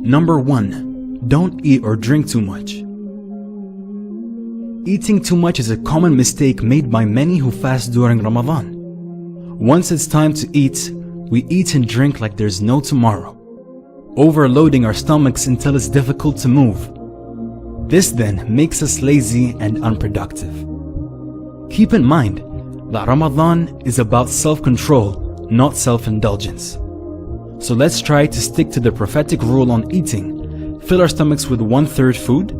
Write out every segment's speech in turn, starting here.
Number 1. Don't eat or drink too much. Eating too much is a common mistake made by many who fast during Ramadan. Once it's time to eat, we eat and drink like there's no tomorrow, overloading our stomachs until it's difficult to move. This then makes us lazy and unproductive. Keep in mind that Ramadan is about self-control, not self-indulgence. So let's try to stick to the prophetic rule on eating. Fill our stomachs with 1/3 food,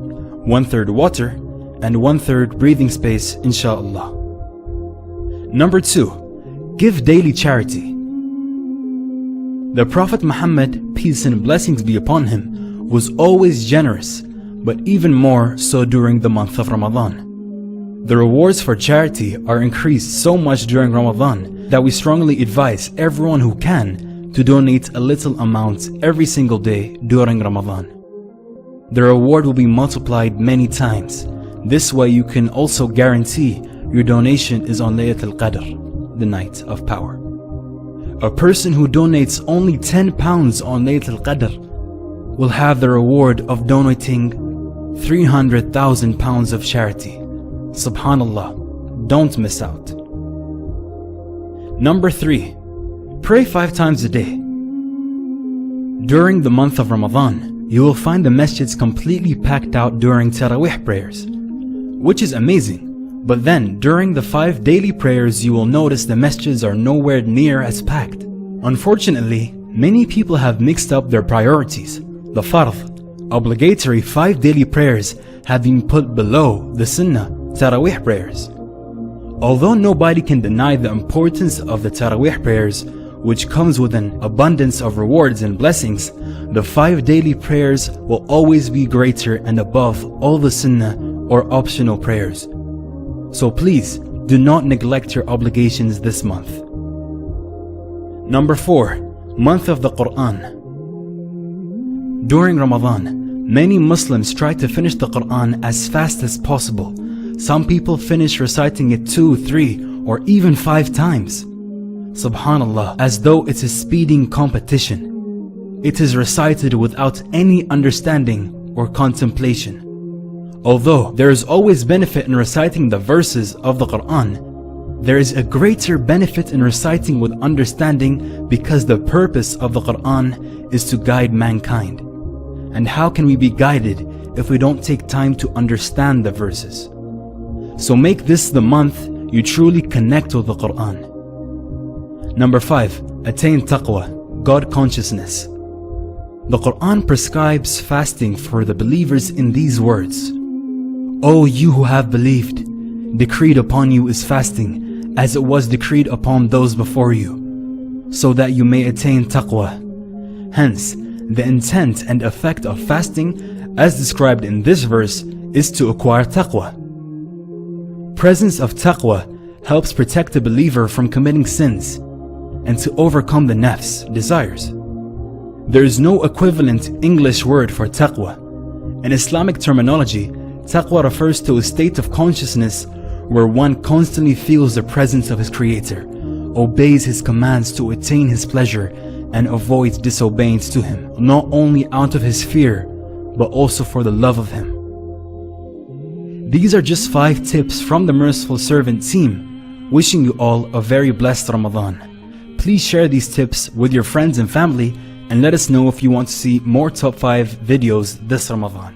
1/3 water, and 1/3 breathing space, inshallah. Number 2. Give daily charity. The Prophet Muhammad, peace and blessings be upon him, was always generous, but even more so during the month of Ramadan. The rewards for charity are increased so much during Ramadan that we strongly advise everyone who can to donate a little amount every single day during Ramadan. The reward will be multiplied many times. This way you can also guarantee your donation is on Laylatul Qadr, the night of power. A person who donates only 10 pounds on Laylatul Qadr will have the reward of donating 300,000 pounds of charity. Subhanallah, don't miss out. Number 3. Pray 5 times a day. During the month of Ramadan, you will find the masjids completely packed out during Taraweeh prayers, which is amazing. But then, during the 5 daily prayers, you will notice the masjids are nowhere near as packed. Unfortunately, many people have mixed up their priorities. The fard, obligatory 5 daily prayers, have been put below the sunnah, Taraweeh prayers. Although nobody can deny the importance of the Taraweeh prayers, which comes with an abundance of rewards and blessings, the 5 daily prayers will always be greater and above all the sunnah or optional prayers. So please, do not neglect your obligations this month. Number 4. Month of the Quran. During Ramadan, many Muslims try to finish the Quran as fast as possible. Some people finish reciting it 2, 3, or even 5 times. Subhanallah, as though it's a speeding competition. It is recited without any understanding or contemplation. Although there is always benefit in reciting the verses of the Quran, there is a greater benefit in reciting with understanding, because the purpose of the Quran is to guide mankind. And how can we be guided if we don't take time to understand the verses? So make this the month you truly connect with the Quran. Number 5. Attain taqwa, God consciousness. The Quran prescribes fasting for the believers in these words: O you who have believed, decreed upon you is fasting, as it was decreed upon those before you, so that you may attain taqwa. Hence, the intent and effect of fasting, as described in this verse, is to acquire taqwa. Presence of taqwa helps protect the believer from committing sins and to overcome the nafs, desires. There is no equivalent English word for taqwa. In Islamic terminology, taqwa refers to a state of consciousness where one constantly feels the presence of his Creator, obeys his commands to attain his pleasure, and avoids disobedience to him, not only out of his fear, but also for the love of him. These are just 5 tips from the Merciful Servant team, wishing you all a very blessed Ramadan. Please share these tips with your friends and family, and let us know if you want to see more top 5 videos this Ramadan.